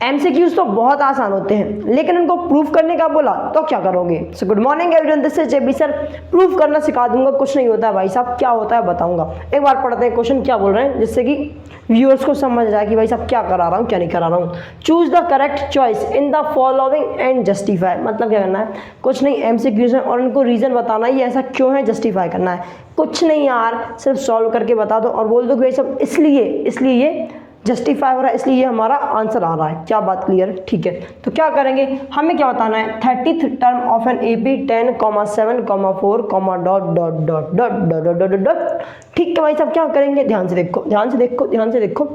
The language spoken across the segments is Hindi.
एमसीक्यूज तो बहुत आसान होते हैं, लेकिन उनको प्रूफ करने का बोला तो क्या करोगे। So good morning everyone, this is JB sir. Proof करना सिखा दूंगा, कुछ नहीं होता है भाई साहब, क्या होता है बताऊंगा। एक बार पढ़ते हैं क्वेश्चन क्या बोल रहे हैं, जिससे कि व्यूअर्स को समझ जाए कि भाई साहब क्या करा रहा हूँ क्या नहीं करा रहा हूँ। Choose the correct choice in the following and justify. मतलब क्या करना है, कुछ नहीं एमसीक्यूज है और उनको रीजन बताना है, ये ऐसा क्यों है, जस्टिफाई करना है। कुछ नहीं यार, सिर्फ सॉल्व करके बता दो और बोल दो कि भाई साहब इसलिए ये जस्टिफाई हो रहा है, इसलिए ये हमारा आंसर आ रहा है। क्या बात क्लियर, ठीक है। तो क्या करेंगे, हमें क्या बताना है, 30th term of an AP 10,7,4, dot dot dot dot dot dot dot dot. ठीक है भाई साहब, क्या करेंगे, ध्यान से देखो ध्यान से देखो ध्यान से देखो।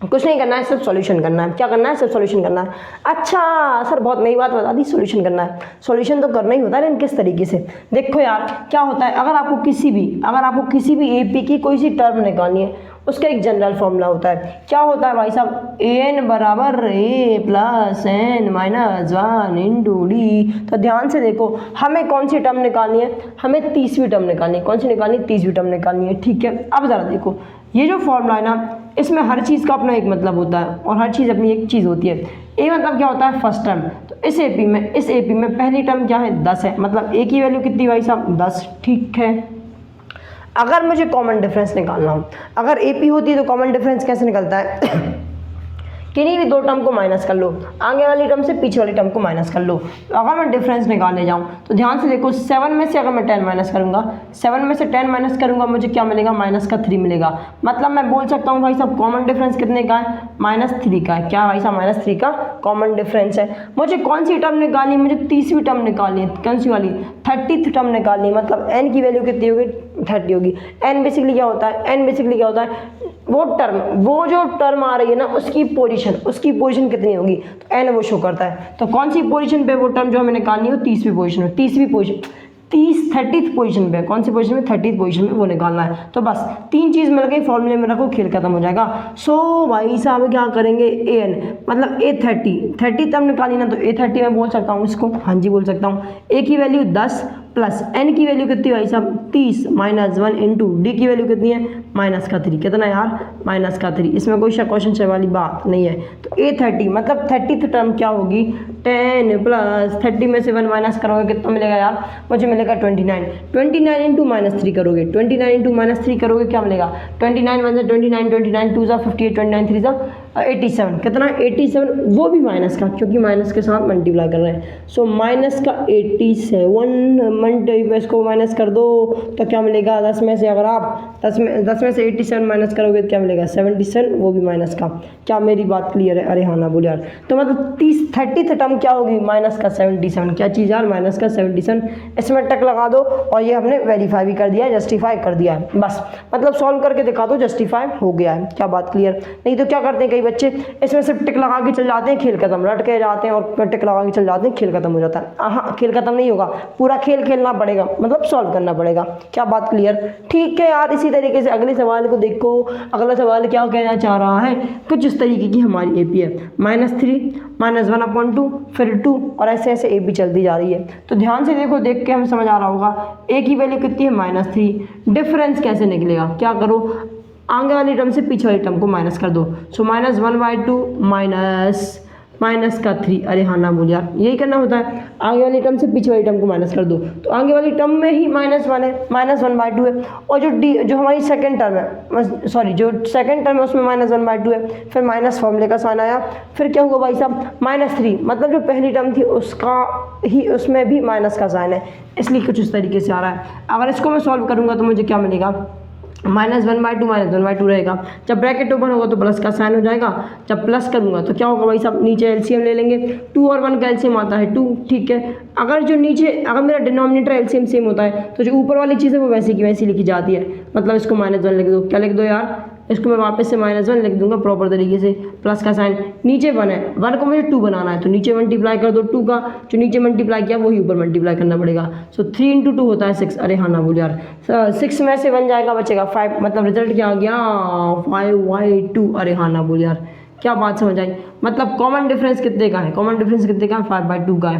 कुछ नहीं करना है, सिर्फ सॉल्यूशन करना है। क्या करना है, सिर्फ सॉल्यूशन करना है। अच्छा सर बहुत नई बात बता दी, सॉल्यूशन करना है। सॉल्यूशन तो करना ही होता है, लेकिन किस तरीके से। देखो यार क्या होता है, अगर आपको किसी भी एपी की कोई सी टर्म निकालनी है, उसका एक जनरल फॉर्मूला होता है। क्या होता है भाई साहब, एन बराबर a plus n minus 1 into d. तो ध्यान से देखो, हमें कौन सी टर्म निकालनी है, हमें 30वीं टर्म निकालनी है। कौन सी निकालनी है, 30वीं टर्म निकालनी है, ठीक है। अब ज़रा देखो, ये जो फॉर्मूला है ना, इसमें हर चीज़ का अपना एक मतलब होता है और हर चीज़ अपनी एक चीज़ होती है। ए मतलब क्या होता है, फर्स्ट टर्म। तो इस एपी में पहली टर्म क्या है, 10 है, मतलब ए की वैल्यू कितनी भाई साहब, 10, ठीक है। अगर मुझे कॉमन डिफरेंस निकालना हो, अगर एपी होती है तो कॉमन डिफरेंस कैसे निकलता है किन्हीं भी दो टर्म को माइनस कर लो, आगे वाली टर्म से पीछे वाली टर्म को माइनस कर लो। तो अगर मैं डिफरेंस निकालने जाऊँ तो ध्यान से देखो, 7 में से अगर मैं 10 माइनस करूँगा, 7 में से 10 माइनस करूँगा, मुझे क्या मिलेगा, -3 मिलेगा। मतलब मैं बोल सकता हूँ भाई साहब कॉमन डिफरेंस कितने का है, -3 का है। क्या भाई साहब, -3 का कॉमन डिफरेंस है। मुझे कौन सी टर्म निकालनी है, मुझे 30वीं टर्म निकालनी है। कौन सी वाली, 30th टर्म निकालनी है। मतलब एन की वैल्यू कितनी होगी, 30 होगी। एन बेसिकली क्या होता है, वो जो टर्म आ रही है ना, उसकी पोजीशन कितनी होगी, तो एन वो शो करता है। तो कौन सी पोजीशन पे वो टर्म जो हमें निकालनी हो, 30वीं पोजीशन में, 30th पोजीशन पे, कौन सी पोजीशन में, 30th पोजीशन में वो निकालना है। तो बस 3 चीज़ मिल गई, फॉर्मूले में रखो, खेल खत्म हो जाएगा। सो भाई साहब क्या करेंगे, ए एन मतलब A30 टर्म निकाली ना, तो A30 मैं बोल सकता हूँ इसको, हाँ जी बोल सकता हूँ। ए की वैल्यू 10 प्लस एन की वैल्यू कितनी भाई साहब, 30 माइनस 1 इंटू डी की वैल्यू कितनी है, -3। कितना यार, -3। इसमें कोई क्वेश्चन वाली बात नहीं है। तो A30 मतलब 30th टर्म क्या होगी, 10 प्लस 30 में से 1 माइनस करोगे कितना मिलेगा यार, मुझे मिलेगा 29 इंटू -3 करोगे, 29 इंटू -3 करोगे, क्या मिलेगा, 29 1 29, 29 2 58, 29 3 87। कितना, 87, वो भी माइनस का, क्योंकि माइनस के साथ मल्टीप्लाई कर रहे हैं। सो माइनस का 87 इसको माइनस कर दो तो क्या मिलेगा, 10 में से अगर आप 10 में से 87 माइनस करोगे तो क्या मिलेगा, 77, वो भी माइनस का। क्या मेरी बात क्लियर है, अरे हाँ ना बोल यार। तो मतलब 30th टर्म क्या होगी, -77। क्या चीज़ यार, -77। इसमें टक लगा दो और ये हमने वेरीफाई भी कर दिया है, जस्टिफाई कर दिया है। बस मतलब सॉल्व करके दिखा दो, जस्टिफाई हो गया है। क्या बात क्लियर, नहीं तो क्या करते हैं कई बच्चे, इसमें सिर्फ टिक लगा के चल जाते हैं, खेल खत्म, रट के जाते हैं और टिक लगा के चल जाते हैं, खेल खत्म हो जाता है। हाँ, खेल खत्म नहीं होगा, पूरा खेल खेलना पड़ेगा, मतलब सॉल्व करना पड़ेगा। क्या बात क्लियर, ठीक है यार। इसी तरीके से अगले सवाल को देखो। अगला सवाल क्या कहना चाह रहा है, कुछ इस तरीके की हमारी एपी है, -3 -1/2 फिर 2 और ऐसे ऐसे एपी चलती जा रही है। तो ध्यान से देखो, देख के हमें समझ आ रहा होगा ए की वैल्यू कितनी है, -3। डिफरेंस कैसे निकलेगा, क्या करो, आगे वाली टर्म से पीछे वाली टर्म को माइनस कर दो। सो -1/2 -3। अरे हाँ ना बोल यार, यही करना होता है, आगे वाली टर्म से पीछे वाली टर्म को माइनस कर दो। तो आगे वाली टर्म में ही -1 है, -1/2 है। और जो हमारी सेकंड टर्म है, सॉरी जो सेकंड टर्म है उसमें -1/2 है। फिर माइनस फॉर्मूले का साइन आया, फिर क्या हुआ भाई साहब, -3। मतलब जो पहली टर्म थी उसमें भी माइनस का साइन है, इसलिए कुछ इस तरीके से आ रहा है। अगर इसको मैं सॉल्व करूँगा तो मुझे क्या मिलेगा, -1/2 रहेगा। जब ब्रैकेट ओपन होगा तो प्लस का साइन हो जाएगा। जब प्लस करूंगा तो क्या होगा भाई साहब, नीचे एलसीएम ले लेंगे, 2 और 1 का एलसीएम आता है 2, ठीक है। अगर मेरा डिनोमिनेटर एलसीएम सेम होता है तो जो ऊपर वाली चीज़ है वो वैसी की वैसी लिखी जाती है। मतलब इसको -1 लिख दो, क्या लिख दो यार, इसको मैं वापस से -1 लिख दूंगा प्रॉपर तरीके से, प्लस का साइन, नीचे 1 है, 1 को मुझे 2 बनाना है तो नीचे मल्टीप्लाई कर दो 2 का, जो नीचे मल्टीप्लाई किया वही ऊपर मल्टीप्लाई करना पड़ेगा। सो 3 × 2 होता है 6। अरे हाँ ना बोल यार, 6 में से 1 जाएगा, बचेगा 5। मतलब रिजल्ट क्या आ गया, 5/2। अरे हाँ ना बोल यार, क्या बात समझ आई। मतलब कॉमन डिफरेंस कितने का है, 5/2 का है,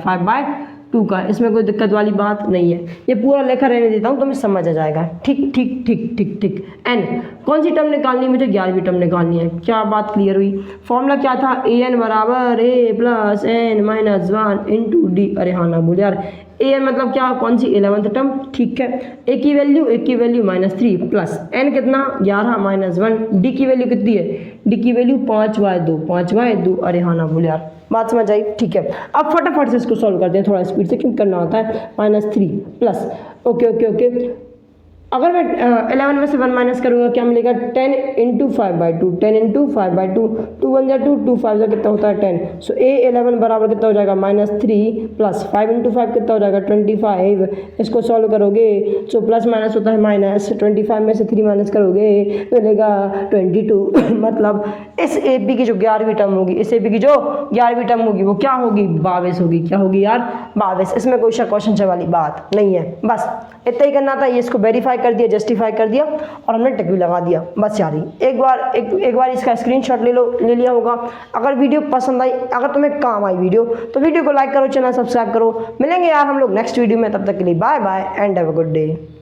2 का, इसमें कोई दिक्कत वाली बात नहीं है। ये पूरा लेखा रहने देता हूँ तो मैं समझ आ जाएगा। ठीक ठीक ठीक ठीक ठीक। एन कौन सी टर्म निकालनी है मुझे? 11वीं टर्म निकालनी है। क्या बात क्लियर हुई? फॉर्मूला क्या था? ए एन बराबर a plus n minus 1 into d. अरे हाँ ना बोल यार, ए एन मतलब क्या? कौन सी? 11th term. ठीक है, ए की वैल्यू -3 प्लस एन कितना? 11 माइनस 1। डी की वैल्यू कितनी है? डी की वैल्यू 5/2। अरे हाँ ना बोल यार, बात समझ आई? ठीक है, अब फटाफट से इसको सॉल्व करते हैं, थोड़ा स्पीड से क्यों करना होता है। -3 प्लस ओके ओके ओके। अगर मैं 11 में से 1 माइनस करूँगा क्या मिलेगा? 10 इंटू 5/2। 10 इंटू 5/2, 2 1 जा 2, 2 5 जा कितना होता है? 10। सो ए 11 बराबर कितना हो जाएगा? -3 प्लस 5 इंटू 5 कितना हो जाएगा? 25। इसको सॉल्व करोगे सो प्लस माइनस होता है माइनस, 25 में से 3 माइनस करोगे मिलेगा 22। मतलब इस ए पी की जो 11वीं टर्म होगी, इस ए पी की जो 11वीं टर्म होगी वो क्या होगी? 22 होगी। क्या होगी यार? 22। इसमें कोई क्वेश्चन वाली बात नहीं है। बस इतना ही करना था, ये इसको वेरीफाई कर दिया, जस्टिफाई कर दिया और हमने टिक भी लगा दिया। बस यार एक बार इसका स्क्रीनशॉट ले लिया होगा। अगर वीडियो पसंद आई, अगर तुम्हें काम आई वीडियो, तो वीडियो को लाइक करो, चैनल सब्सक्राइब करो। मिलेंगे यार हम लोग नेक्स्ट वीडियो में, तब तक के लिए bye bye and have a good day.